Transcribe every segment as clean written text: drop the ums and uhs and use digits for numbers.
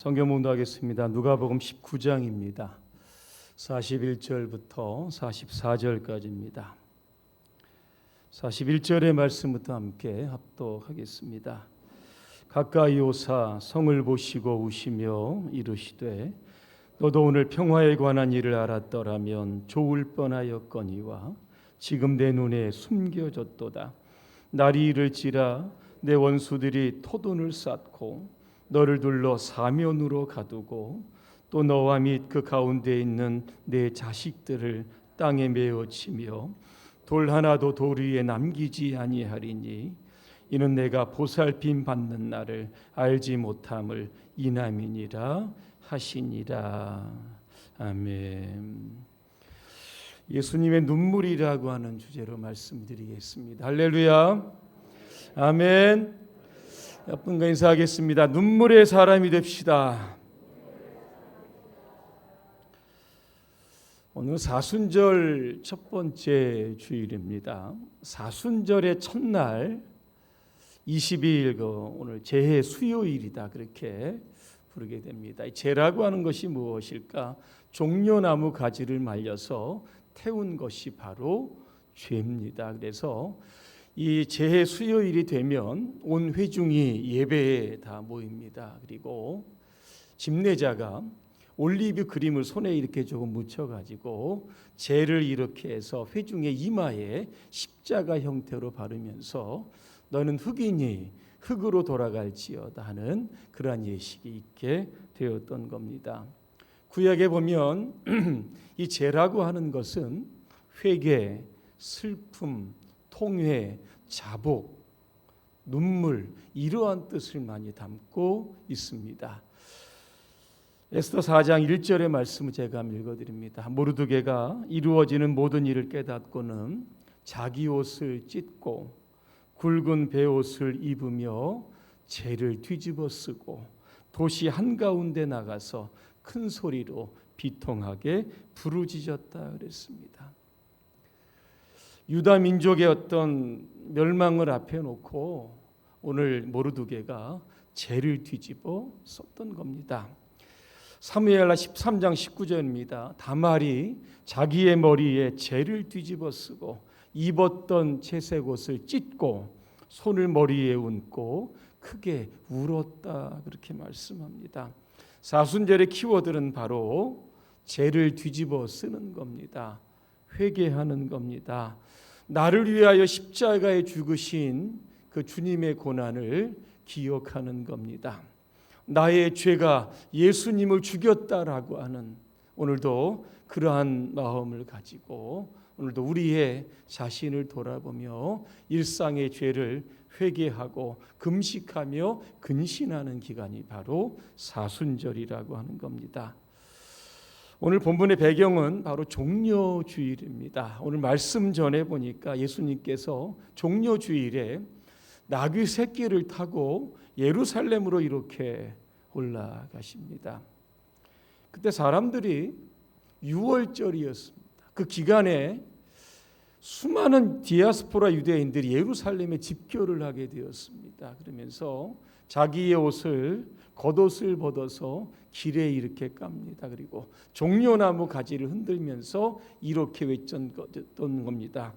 성경 공부하겠습니다. 누가복음 19장입니다. 41절부터 44절까지입니다. 41절의 말씀부터 함께 합독하겠습니다. 가까이 오사 성을 보시고 우시며 이르시되 너도 오늘 평화에 관한 일을 알았더라면 좋을 뻔하였거니와 지금 내 눈에 숨겨졌도다. 날이 이를지라 내 원수들이 토둔을 쌓고 너를 둘러 사면으로 가두고 또 너와 및 그 가운데 있는 내 자식들을 땅에 메어 치며 돌 하나도 돌 위에 남기지 아니하리니 이는 내가 보살핌 받는 날을 알지 못함을 인함이니라 하시니라. 아멘. 예수님의 눈물이라고 하는 주제로 말씀드리겠습니다. 할렐루야. 아멘. 옆분과 인사하겠습니다. 눈물의 사람이 됩시다. 오늘 사순절 첫 번째 주일입니다. 사순절의 첫날 22일 오늘 제해 수요일이다 그렇게 부르게 됩니다. 제라고 하는 것이 무엇일까? 종려나무 가지를 말려서 태운 것이 바로 죄입니다. 그래서 이 제해 수요일이 되면 온 회중이 예배에 다 모입니다. 그리고 집례자가 올리브 그림을 손에 이렇게 조금 묻혀가지고 제를 이렇게 해서 회중의 이마에 십자가 형태로 바르면서 너는 흑이니 흑으로 돌아갈지어다 하는 그러한 예식이 있게 되었던 겁니다. 구약에 보면 이 제라고 하는 것은 회개, 슬픔, 통회, 자복, 눈물 이러한 뜻을 많이 담고 있습니다. 에스더 4장 1절의 말씀을 제가 읽어드립니다. 모르드게가 이루어지는 모든 일을 깨닫고는 자기 옷을 찢고 굵은 베옷을 입으며 재를 뒤집어 쓰고 도시 한가운데 나가서 큰 소리로 비통하게 부르짖었다 그랬습니다. 유다 민족의 어떤 멸망을 앞에 놓고 오늘 모르드게가 재를 뒤집어 썼던 겁니다. 사무엘하 13장 19절입니다. 다말이 자기의 머리에 재를 뒤집어 쓰고 입었던 채색 옷을 찢고 손을 머리에 얹고 크게 울었다 그렇게 말씀합니다. 사순절의 키워드는 바로 재를 뒤집어 쓰는 겁니다. 회개하는 겁니다. 나를 위하여 십자가에 죽으신 그 주님의 고난을 기억하는 겁니다. 나의 죄가 예수님을 죽였다라고 하는 오늘도 그러한 마음을 가지고 오늘도 우리의 자신을 돌아보며 일상의 죄를 회개하고 금식하며 근신하는 기간이 바로 사순절이라고 하는 겁니다. 오늘 본문의 배경은 바로 종려주일입니다. 오늘 말씀 전에 보니까 예수님께서 종려주일에 나귀 새끼를 타고 예루살렘으로 이렇게 올라가십니다. 그때 사람들이 6월절이었습니다. 그 기간에 수많은 디아스포라 유대인들이 예루살렘에 집교를 하게 되었습니다. 그러면서 자기의 옷을 겉옷을 벗어서 길에 이렇게 깝니다. 그리고 종려나무 가지를 흔들면서 이렇게 외쳤던 겁니다.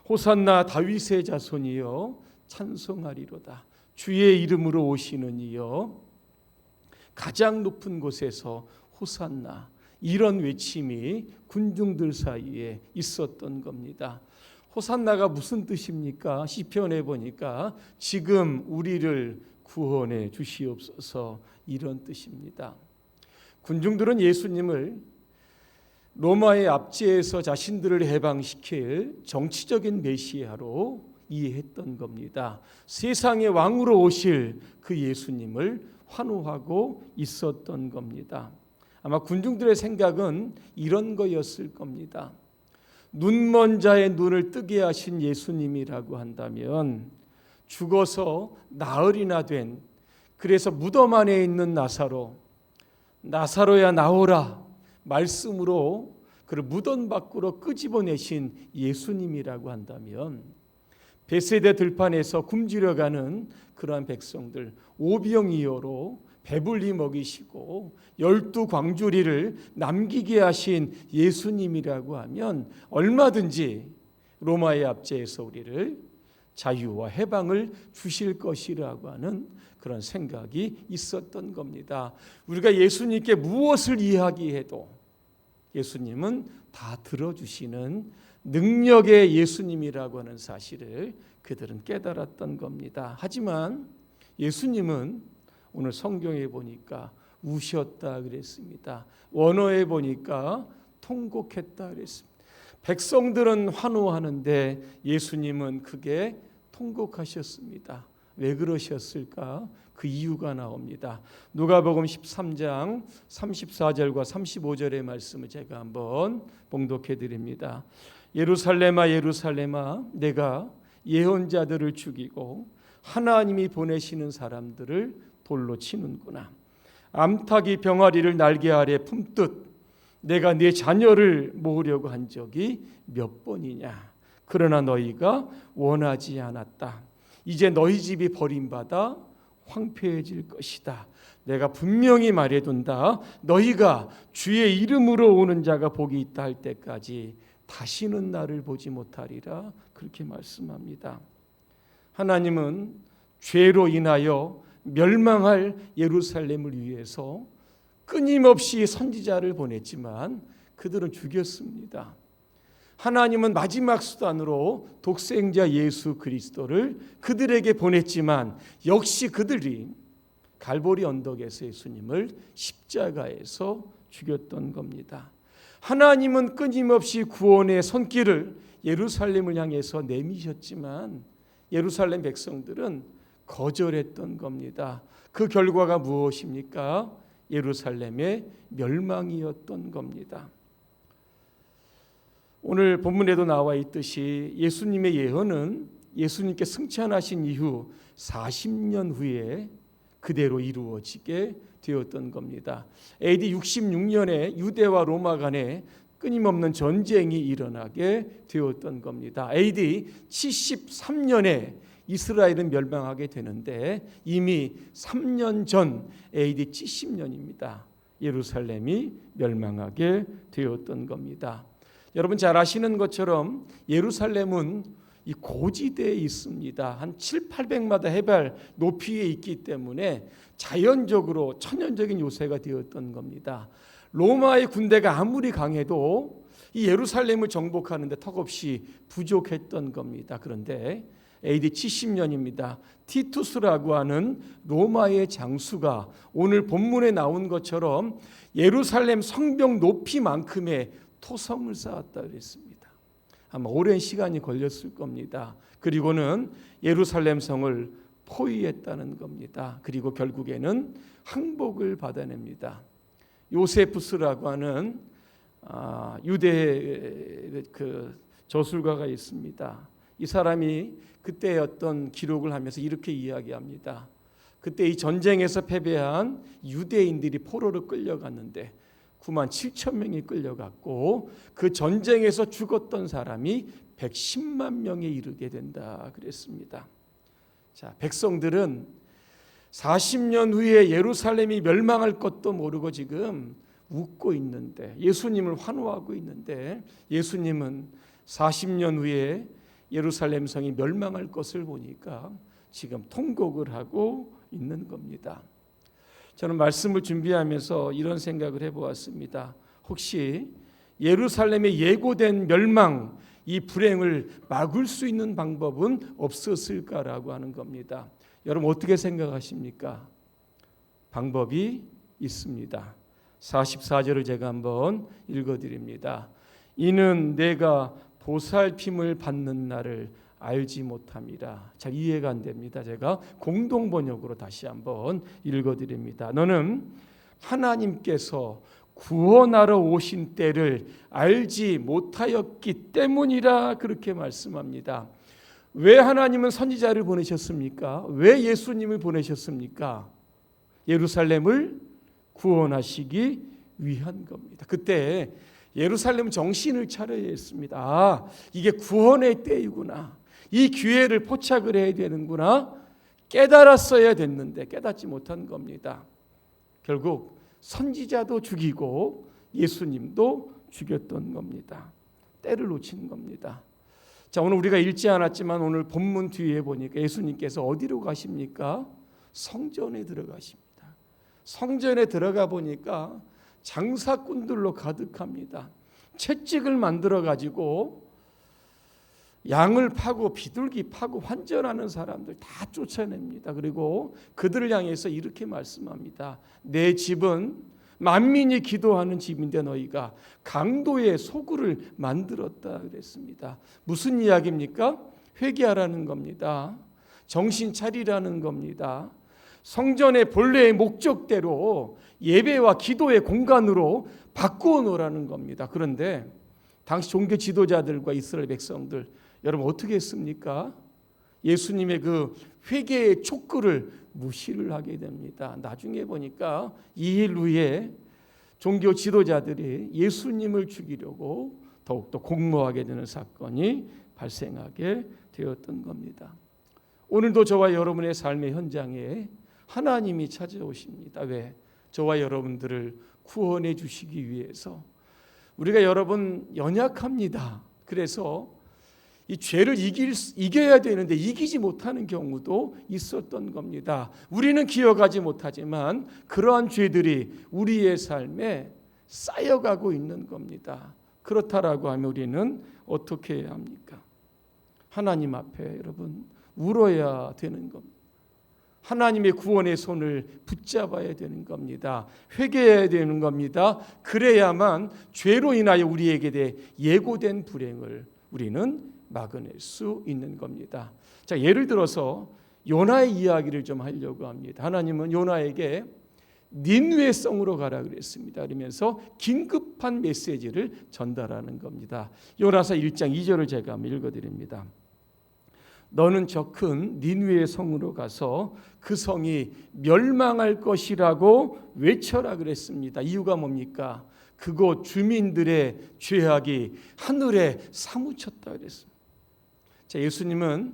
호산나 다윗의 자손이여 찬송하리로다. 주의 이름으로 오시는 이여 가장 높은 곳에서 호산나. 이런 외침이 군중들 사이에 있었던 겁니다. 호산나가 무슨 뜻입니까? 시편에 보니까 지금 우리를 구원해 주시옵소서 이런 뜻입니다. 군중들은 예수님을 로마의 압제에서 자신들을 해방시킬 정치적인 메시아로 이해했던 겁니다. 세상의 왕으로 오실 그 예수님을 환호하고 있었던 겁니다. 아마 군중들의 생각은 이런 거였을 겁니다. 눈먼 자의 눈을 뜨게 하신 예수님이라고 한다면 죽어서 나흘이나 된 그래서 무덤 안에 있는 나사로야 나오라 말씀으로 그를 무덤 밖으로 끄집어내신 예수님이라고 한다면 베세대 들판에서 굶주려가는 그러한 백성들 오병이어로 배불리 먹이시고 12광주리를 남기게 하신 예수님이라고 하면 얼마든지 로마의 압제에서 우리를 자유와 해방을 주실 것이라고 하는 그런 생각이 있었던 겁니다. 우리가 예수님께 무엇을 이야기해도 예수님은 다 들어주시는 능력의 예수님이라고 하는 사실을 그들은 깨달았던 겁니다. 하지만 예수님은 오늘 성경에 보니까 우셨다 그랬습니다. 원어에 보니까 통곡했다 그랬습니다. 백성들은 환호하는데 예수님은 크게 통곡하셨습니다. 왜 그러셨을까? 그 이유가 나옵니다. 누가복음 13장 34절과 35절의 말씀을 제가 한번 봉독해 드립니다. 예루살렘아 예루살렘아 내가 예언자들을 죽이고 하나님이 보내시는 사람들을 돌로 치는구나. 암탉이 병아리를 날개 아래 품듯 내가 네 자녀를 모으려고 한 적이 몇 번이냐. 그러나 너희가 원하지 않았다. 이제 너희 집이 버림받아 황폐해질 것이다. 내가 분명히 말해둔다. 너희가 주의 이름으로 오는 자가 복이 있다 할 때까지 다시는 나를 보지 못하리라. 그렇게 말씀합니다. 하나님은 죄로 인하여 멸망할 예루살렘을 위해서 끊임없이 선지자를 보냈지만 그들은 죽였습니다. 하나님은 마지막 수단으로 독생자 예수 그리스도를 그들에게 보냈지만 역시 그들이 갈보리 언덕에서 예수님을 십자가에서 죽였던 겁니다. 하나님은 끊임없이 구원의 손길을 예루살렘을 향해서 내미셨지만 예루살렘 백성들은 거절했던 겁니다. 그 결과가 무엇입니까? 예루살렘의 멸망이었던 겁니다. 오늘 본문에도 나와 있듯이 예수님의 예언은 예수님께 승천하신 이후 40년 후에 그대로 이루어지게 되었던 겁니다. AD 66년에 유대와 로마 간에 끊임없는 전쟁이 일어나게 되었던 겁니다. AD 73년에 이스라엘은 멸망하게 되는데 이미 3년 전 AD 70년입니다. 예루살렘이 멸망하게 되었던 겁니다. 여러분 잘 아시는 것처럼 예루살렘은 이 고지대에 있습니다. 한 700~800m 해발 높이에 있기 때문에 자연적으로 천연적인 요새가 되었던 겁니다. 로마의 군대가 아무리 강해도 이 예루살렘을 정복하는데 턱없이 부족했던 겁니다. 그런데 AD 70년입니다. 티투스라고 하는 로마의 장수가 오늘 본문에 나온 것처럼 예루살렘 성벽 높이만큼의 토성을 쌓았다 그랬습니다. 아마 오랜 시간이 걸렸을 겁니다. 그리고는 예루살렘 성을 포위했다는 겁니다. 그리고 결국에는 항복을 받아냅니다. 요세푸스라고 하는 유대 그 저술가가 있습니다. 이 사람이 그때 어떤 기록을 하면서 이렇게 이야기합니다. 그때 이 전쟁에서 패배한 유대인들이 포로로 끌려갔는데 97,000명이 끌려갔고 그 전쟁에서 죽었던 사람이 110만 명에 이르게 된다 그랬습니다. 자, 백성들은 40년 후에 예루살렘이 멸망할 것도 모르고 지금 웃고 있는데 예수님을 환호하고 있는데 예수님은 40년 후에 예루살렘 성이 멸망할 것을 보니까 지금 통곡을 하고 있는 겁니다. 저는 말씀을 준비하면서 이런 생각을 해보았습니다. 혹시 예루살렘의 예고된 멸망, 이 불행을 막을 수 있는 방법은 없었을까라고 하는 겁니다. 여러분 어떻게 생각하십니까? 방법이 있습니다. 44절을 제가 한번 읽어드립니다. 이는 내가 보살핌을 받는 날을 알지 못함이라. 잘 이해가 안 됩니다. 제가 공동 번역으로 다시 한번 읽어드립니다. 너는 하나님께서 구원하러 오신 때를 알지 못하였기 때문이라 그렇게 말씀합니다. 왜 하나님은 선지자를 보내셨습니까? 왜 예수님을 보내셨습니까? 예루살렘을 구원하시기 위한 겁니다. 그때 예루살렘 정신을 차려야 했습니다. 이게 구원의 때이구나. 이 기회를 포착을 해야 되는구나. 깨달았어야 됐는데 깨닫지 못한 겁니다. 결국 선지자도 죽이고 예수님도 죽였던 겁니다. 때를 놓친 겁니다. 자, 오늘 우리가 읽지 않았지만 오늘 본문 뒤에 보니까 예수님께서 어디로 가십니까? 성전에 들어가십니다. 성전에 들어가 보니까 장사꾼들로 가득합니다. 채찍을 만들어 가지고 양을 파고 비둘기 파고 환전하는 사람들 다 쫓아냅니다. 그리고 그들을 향해서 이렇게 말씀합니다. 내 집은 만민이 기도하는 집인데 너희가 강도의 소굴을 만들었다 그랬습니다. 무슨 이야기입니까? 회개하라는 겁니다. 정신 차리라는 겁니다. 성전의 본래의 목적대로 예배와 기도의 공간으로 바꾸어 놓으라는 겁니다. 그런데 당시 종교 지도자들과 이스라엘 백성들 여러분 어떻게 했습니까? 예수님의 그 회개의 촉구를 무시를 하게 됩니다. 나중에 보니까 2일 후에 종교 지도자들이 예수님을 죽이려고 더욱더 공모하게 되는 사건이 발생하게 되었던 겁니다. 오늘도 저와 여러분의 삶의 현장에 하나님이 찾아오십니다. 왜? 저와 여러분들을 구원해 주시기 위해서. 우리가 여러분 연약합니다. 그래서 이 죄를 이겨야 되는데 이기지 못하는 경우도 있었던 겁니다. 우리는 기억하지 못하지만 그러한 죄들이 우리의 삶에 쌓여가고 있는 겁니다. 그렇다라고 하면 우리는 어떻게 해야 합니까? 하나님 앞에 여러분 울어야 되는 겁니다. 하나님의 구원의 손을 붙잡아야 되는 겁니다. 회개해야 되는 겁니다. 그래야만 죄로 인하여 우리에게 대해 예고된 불행을 우리는 막아낼 수 있는 겁니다. 자, 예를 들어서 요나의 이야기를 좀 하려고 합니다. 하나님은 요나에게 니느웨 성으로 가라 그랬습니다. 그러면서 긴급한 메시지를 전달하는 겁니다. 요나서 1장 2절을 제가 한번 읽어드립니다. 너는 저 큰 니느웨 성으로 가서 그 성이 멸망할 것이라고 외쳐라 그랬습니다. 이유가 뭡니까? 그곳 주민들의 죄악이 하늘에 사무쳤다 그랬습니다. 자, 예수님은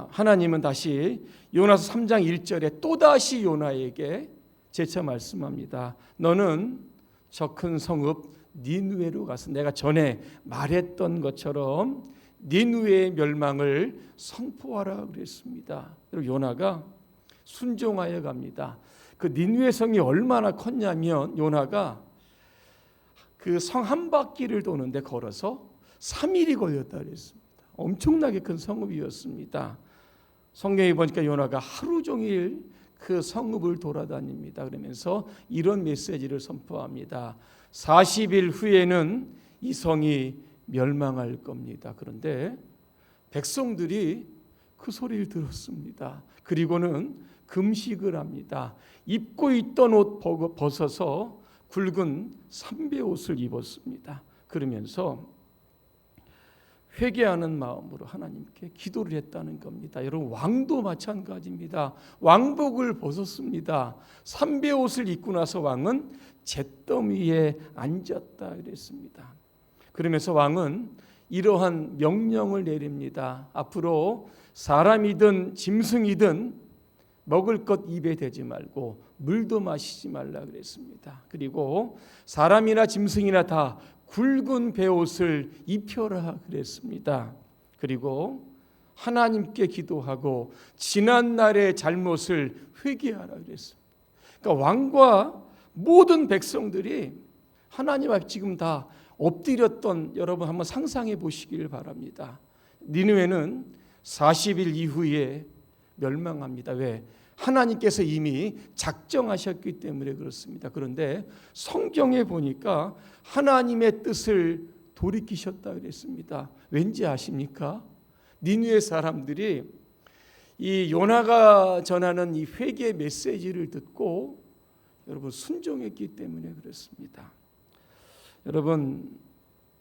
하나님은 다시 요나서 3장 1절에 또다시 요나에게 재차 말씀합니다. 너는 저 큰 성읍 니느웨로 가서 내가 전에 말했던 것처럼 니느웨의 멸망을 선포하라 그랬습니다. 그리고 요나가 순종하여 갑니다. 그 니느웨 성이 얼마나 컸냐면 요나가 그 성 한 바퀴를 도는데 걸어서 3일이 걸렸다 그랬습니다. 엄청나게 큰 성읍이었습니다. 성경에 보니까 요나가 하루 종일 그 성읍을 돌아다닙니다. 그러면서 이런 메시지를 선포합니다. 40일 후에는 이 성이 멸망할 겁니다. 그런데 백성들이 그 소리를 들었습니다. 그리고는 금식을 합니다. 입고 있던 옷 벗어서 굵은 삼배 옷을 입었습니다. 그러면서 회개하는 마음으로 하나님께 기도를 했다는 겁니다. 여러분 왕도 마찬가지입니다. 왕복을 벗었습니다. 삼배 옷을 입고 나서 왕은 잿더미 위에 앉았다 그랬습니다. 그러면서 왕은 이러한 명령을 내립니다. 앞으로 사람이든 짐승이든 먹을 것 입에 대지 말고 물도 마시지 말라 그랬습니다. 그리고 사람이나 짐승이나 다 굵은 베옷을 입혀라 그랬습니다. 그리고 하나님께 기도하고 지난 날의 잘못을 회개하라 그랬습니다. 그러니까 왕과 모든 백성들이 하나님 앞에 지금 다 엎드렸던 여러분 한번 상상해 보시길 바랍니다. 니느웨는 40일 이후에 멸망합니다. 왜? 하나님께서 이미 작정하셨기 때문에 그렇습니다. 그런데 성경에 보니까 하나님의 뜻을 돌이키셨다 그랬습니다. 왠지 아십니까? 니느웨 사람들이 이 요나가 전하는 이 회개 메시지를 듣고 여러분 순종했기 때문에 그렇습니다. 여러분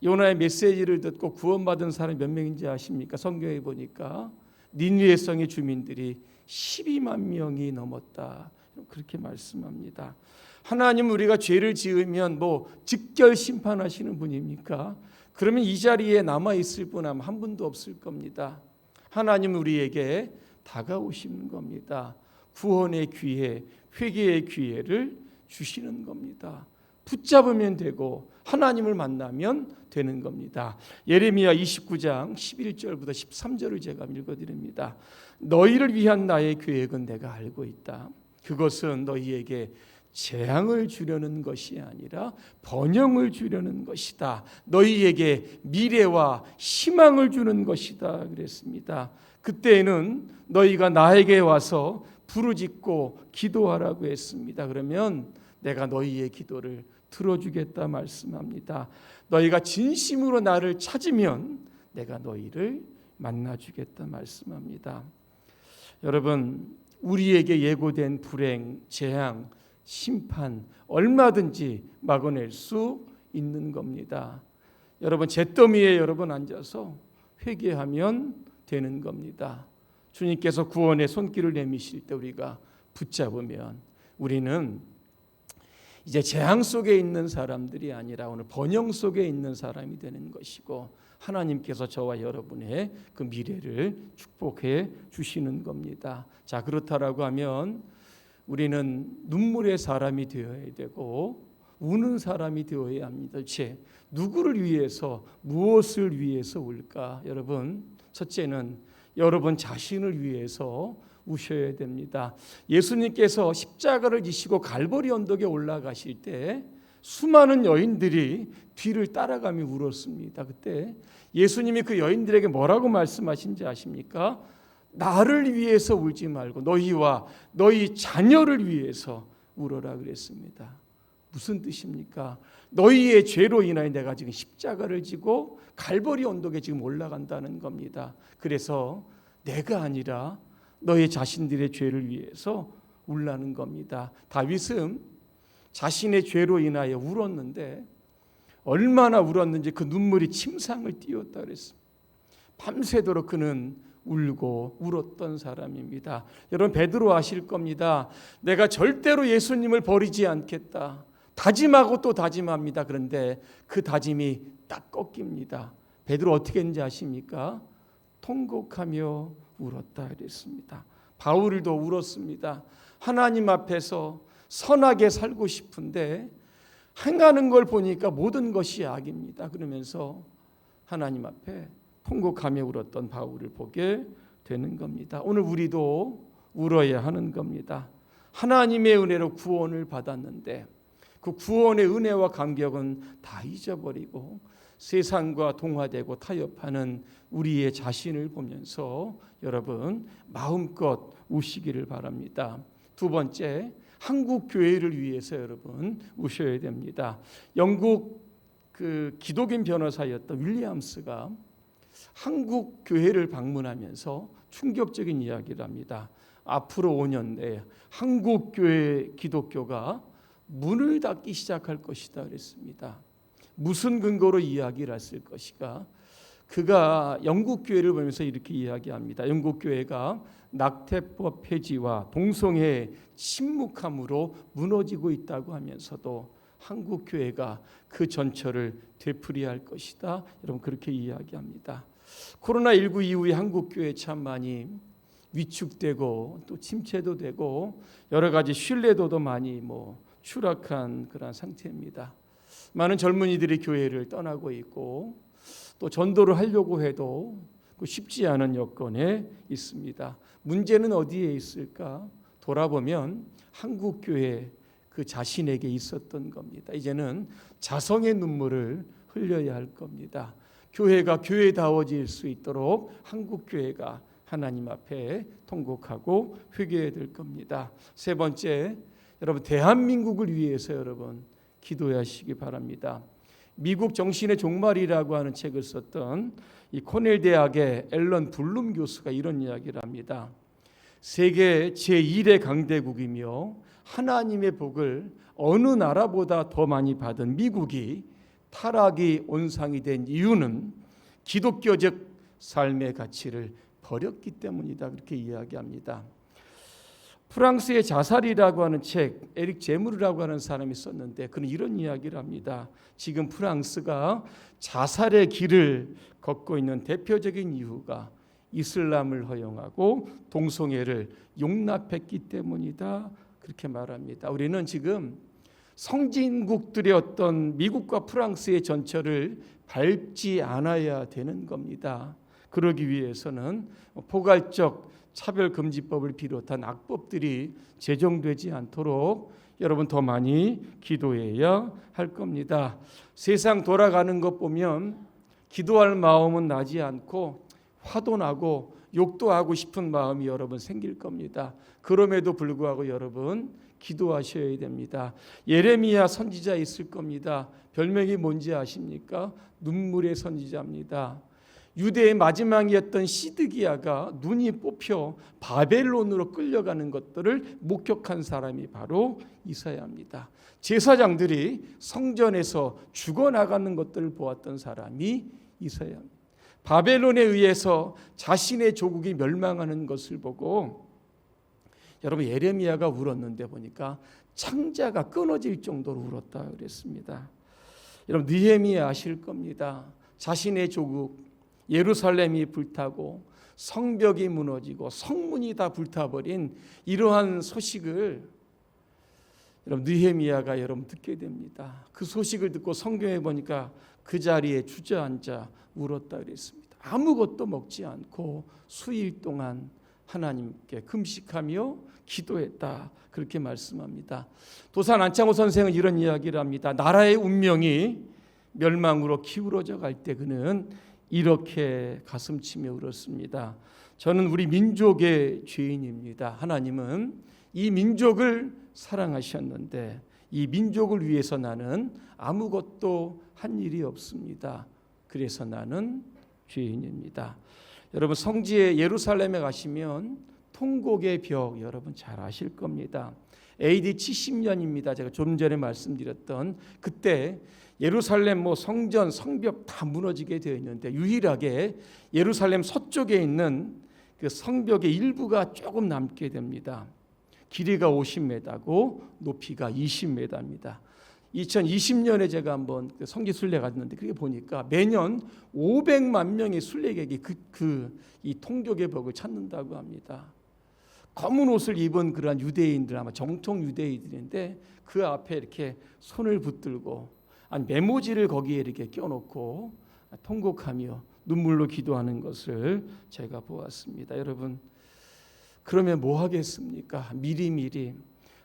요나의 메시지를 듣고 구원받은 사람이 몇 명인지 아십니까? 성경에 보니까 니느웨 성의 주민들이 12만 명이 넘었다. 그렇게 말씀합니다. 하나님 우리가 죄를 지으면 직결 심판하시는 분입니까? 그러면 이 자리에 남아 있을 분 아마 한 분도 없을 겁니다. 하나님 우리에게 다가오시는 겁니다. 구원의 기회, 회개의 기회를 주시는 겁니다. 붙잡으면 되고 하나님을 만나면 되는 겁니다. 예레미야 29장 11절부터 13절을 제가 읽어드립니다. 너희를 위한 나의 계획은 내가 알고 있다. 그것은 너희에게 재앙을 주려는 것이 아니라 번영을 주려는 것이다. 너희에게 미래와 희망을 주는 것이다 그랬습니다. 그때에는 너희가 나에게 와서 부르짖고 기도하라고 했습니다. 그러면 내가 너희의 기도를 들어주겠다 말씀합니다. 너희가 진심으로 나를 찾으면 내가 너희를 만나주겠다 말씀합니다. 여러분, 우리에게 예고된 불행, 재앙, 심판 얼마든지 막아낼 수 있는 겁니다. 여러분, 잿더미에 여러분 앉아서 회개하면 되는 겁니다. 주님께서 구원의 손길을 내미실 때 우리가 붙잡으면 우리는 이제 재앙 속에 있는 사람들이 아니라 오늘 번영 속에 있는 사람이 되는 것이고 하나님께서 저와 여러분의 그 미래를 축복해 주시는 겁니다. 자, 그렇다라고 하면 우리는 눈물의 사람이 되어야 되고 우는 사람이 되어야 합니다. 도대체 누구를 위해서 무엇을 위해서 울까? 여러분, 첫째는 여러분 자신을 위해서 우셔야 됩니다. 예수님께서 십자가를 지시고 갈보리 언덕에 올라가실 때 수많은 여인들이 뒤를 따라가며 울었습니다. 그때 예수님이 그 여인들에게 뭐라고 말씀하신지 아십니까? 나를 위해서 울지 말고 너희와 너희 자녀를 위해서 울어라 그랬습니다. 무슨 뜻입니까? 너희의 죄로 인하여 내가 지금 십자가를 지고 갈보리 언덕에 지금 올라간다는 겁니다. 그래서 내가 아니라 너희 자신들의 죄를 위해서 울라는 겁니다. 다윗은 자신의 죄로 인하여 울었는데 얼마나 울었는지 그 눈물이 침상을 띄웠다 그랬습니다. 밤새도록 그는 울고 울었던 사람입니다. 여러분, 베드로 아실 겁니다. 내가 절대로 예수님을 버리지 않겠다 다짐하고 또 다짐합니다. 그런데 그 다짐이 딱 꺾입니다. 베드로 어떻게 했는지 아십니까? 통곡하며 울었다 그랬습니다. 바울도 울었습니다. 하나님 앞에서 선하게 살고 싶은데 행하는 걸 보니까 모든 것이 악입니다. 그러면서 하나님 앞에 통곡하며 울었던 바울을 보게 되는 겁니다. 오늘 우리도 울어야 하는 겁니다. 하나님의 은혜로 구원을 받았는데 그 구원의 은혜와 감격은 다 잊어버리고 세상과 동화되고 타협하는 우리의 자신을 보면서 여러분 마음껏 우시기를 바랍니다. 두 번째, 한국 교회를 위해서 여러분 우셔야 됩니다. 영국 그 기독인 변호사였던 윌리엄스가 한국 교회를 방문하면서 충격적인 이야기를 합니다. 앞으로 5년 내에 한국 교회 기독교가 문을 닫기 시작할 것이다 그랬습니다. 무슨 근거로 이야기를 했을 것인가? 그가 영국 교회를 보면서 이렇게 이야기합니다. 영국 교회가 낙태법 폐지와 동성애 침묵함으로 무너지고 있다고 하면서도 한국 교회가 그 전철을 되풀이할 것이다. 여러분 그렇게 이야기합니다. 코로나19 이후에 한국 교회 참 많이 위축되고 또 침체도 되고 여러 가지 신뢰도도 많이 추락한 그런 상태입니다. 많은 젊은이들이 교회를 떠나고 있고 또 전도를 하려고 해도 쉽지 않은 여건에 있습니다. 문제는 어디에 있을까? 돌아보면 한국 교회 그 자신에게 있었던 겁니다. 이제는 자성의 눈물을 흘려야 할 겁니다. 교회가 교회다워질 수 있도록 한국 교회가 하나님 앞에 통곡하고 회개해야 될 겁니다. 세 번째, 여러분 대한민국을 위해서 여러분 기도하시기 바랍니다. 미국 정신의 종말이라고 하는 책을 썼던 이 코넬 대학의 앨런 블룸 교수가 이런 이야기를 합니다. 세계 제1의 강대국이며 하나님의 복을 어느 나라보다 더 많이 받은 미국이 타락이 온상이 된 이유는 기독교적 삶의 가치를 버렸기 때문이다. 그렇게 이야기합니다. 프랑스의 자살이라고 하는 책, 에릭 제무르라고 하는 사람이 썼는데 그는 이런 이야기를 합니다. 지금 프랑스가 자살의 길을 걷고 있는 대표적인 이유가 이슬람을 허용하고 동성애를 용납했기 때문이다. 그렇게 말합니다. 우리는 지금 성진국들의 어떤 미국과 프랑스의 전철을 밟지 않아야 되는 겁니다. 그러기 위해서는 포괄적 차별금지법을 비롯한 악법들이 제정되지 않도록 여러분 더 많이 기도해야 할 겁니다. 세상 돌아가는 것 보면 기도할 마음은 나지 않고 화도 나고 욕도 하고 싶은 마음이 여러분 생길 겁니다. 그럼에도 불구하고 여러분 기도하셔야 됩니다. 예레미야 선지자 있을 겁니다. 별명이 뭔지 아십니까? 눈물의 선지자입니다. 유대의 마지막이었던 시드기야가 눈이 뽑혀 바벨론으로 끌려가는 것들을 목격한 사람이 바로 이사야입니다. 제사장들이 성전에서 죽어나가는 것들을 보았던 사람이 이사야입니다. 바벨론에 의해서 자신의 조국이 멸망하는 것을 보고 여러분 예레미야가 울었는데 보니까 창자가 끊어질 정도로 울었다 그랬습니다. 여러분 느헤미야 아실 겁니다. 자신의 조국 예루살렘이 불타고 성벽이 무너지고 성문이 다 불타버린 이러한 소식을 여러분 느헤미야가 여러분 듣게 됩니다. 그 소식을 듣고 성경에 보니까 그 자리에 주저앉아 울었다 그랬습니다. 아무것도 먹지 않고 수일 동안 하나님께 금식하며 기도했다 그렇게 말씀합니다. 도산 안창호 선생은 이런 이야기를 합니다. 나라의 운명이 멸망으로 기울어져 갈 때 그는 이렇게 가슴치며 울었습니다. 저는 우리 민족의 죄인입니다. 하나님은 이 민족을 사랑하셨는데 이 민족을 위해서 나는 아무것도 한 일이 없습니다. 그래서 나는 죄인입니다. 여러분 성지에 예루살렘에 가시면 통곡의 벽 여러분 잘 아실 겁니다. AD 70년입니다. 제가 좀 전에 말씀드렸던 그때 예루살렘 성전 성벽 다 무너지게 되어 있는데 유일하게 예루살렘 서쪽에 있는 그 성벽의 일부가 조금 남게 됩니다. 길이가 50m고 높이가 20m입니다. 2020년에 제가 한번 성지 순례 갔는데 그게 보니까 매년 500만 명의 순례객이 이 통곡의 벽을 찾는다고 합니다. 검은 옷을 입은 그러한 유대인들 아마 정통 유대인들인데 그 앞에 이렇게 손을 붙들고 메모지를 거기에 이렇게 껴놓고 통곡하며 눈물로 기도하는 것을 제가 보았습니다. 여러분 그러면 뭐 하겠습니까? 미리미리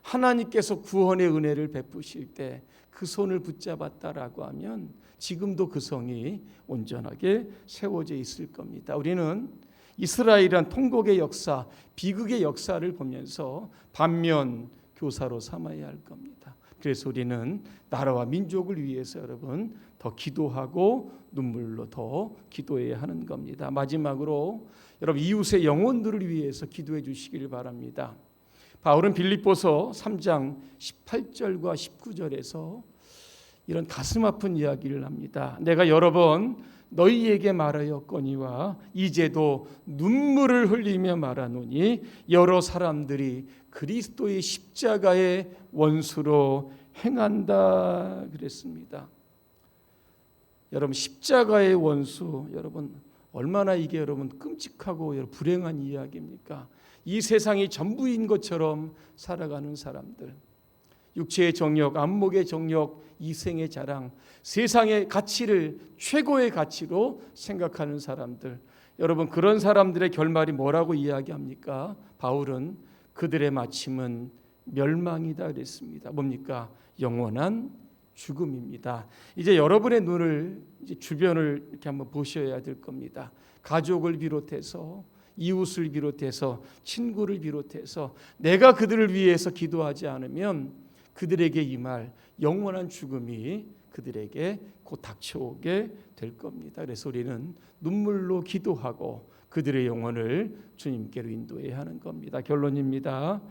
하나님께서 구원의 은혜를 베푸실 때 그 손을 붙잡았다라고 하면 지금도 그 성이 온전하게 세워져 있을 겁니다. 우리는 이스라엘이란 통곡의 역사, 비극의 역사를 보면서 반면 교사로 삼아야 할 겁니다. 그래서 우리는 나라와 민족을 위해서 여러분 더 기도하고 눈물로 더 기도해야 하는 겁니다. 마지막으로 여러분 이웃의 영혼들을 위해서 기도해 주시기를 바랍니다. 바울은 빌립보서 3장 18절과 19절에서 이런 가슴 아픈 이야기를 합니다. 내가 여러 번 너희에게 말하였거니와 이제도 눈물을 흘리며 말하노니 여러 사람들이 그리스도의 십자가의 원수로 행한다 그랬습니다. 여러분 십자가의 원수 여러분 얼마나 이게 여러분 끔찍하고 불행한 이야기입니까? 이 세상이 전부인 것처럼 살아가는 사람들, 육체의 정욕, 안목의 정욕, 이생의 자랑, 세상의 가치를 최고의 가치로 생각하는 사람들, 여러분 그런 사람들의 결말이 뭐라고 이야기합니까? 바울은 그들의 마침은 멸망이다 그랬습니다. 뭡니까? 영원한 죽음입니다. 이제 여러분의 눈을 이제 주변을 이렇게 한번 보셔야 될 겁니다. 가족을 비롯해서 이웃을 비롯해서 친구를 비롯해서 내가 그들을 위해서 기도하지 않으면 그들에게 이 말 영원한 죽음이 그들에게 곧 닥쳐오게 될 겁니다. 그래서 우리는 눈물로 기도하고 그들의 영혼을 주님께로 인도해야 하는 겁니다. 결론입니다.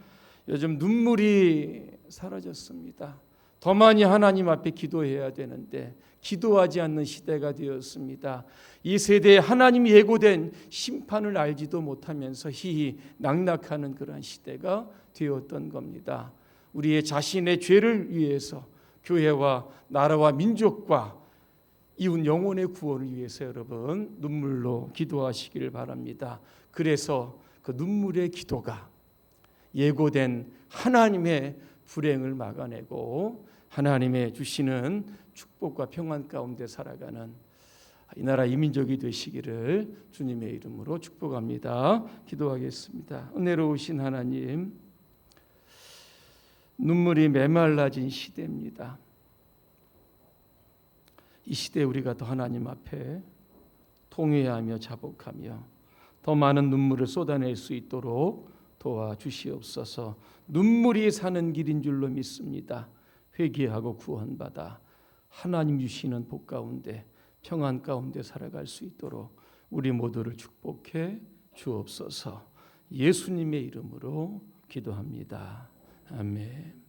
요즘 눈물이 사라졌습니다. 더 많이 하나님 앞에 기도해야 되는데 기도하지 않는 시대가 되었습니다. 이 세대에 하나님이 예고된 심판을 알지도 못하면서 희희 낙락하는 그런 시대가 되었던 겁니다. 우리의 자신의 죄를 위해서 교회와 나라와 민족과 이웃 영혼의 구원을 위해서 여러분 눈물로 기도하시기를 바랍니다. 그래서 그 눈물의 기도가 예고된 하나님의 불행을 막아내고 하나님의 주시는 축복과 평안 가운데 살아가는 이 나라 이민족이 되시기를 주님의 이름으로 축복합니다. 기도하겠습니다. 은혜로우신 하나님, 눈물이 메말라진 시대입니다. 이 시대에 우리가 더 하나님 앞에 통회하며 자복하며 더 많은 눈물을 쏟아낼 수 있도록 도와주시옵소서. 눈물이 사는 길인 줄로 믿습니다. 회개하고 구원받아 하나님 주시는 복 가운데 평안 가운데 살아갈 수 있도록 우리 모두를 축복해 주옵소서. 예수님의 이름으로 기도합니다. 아멘.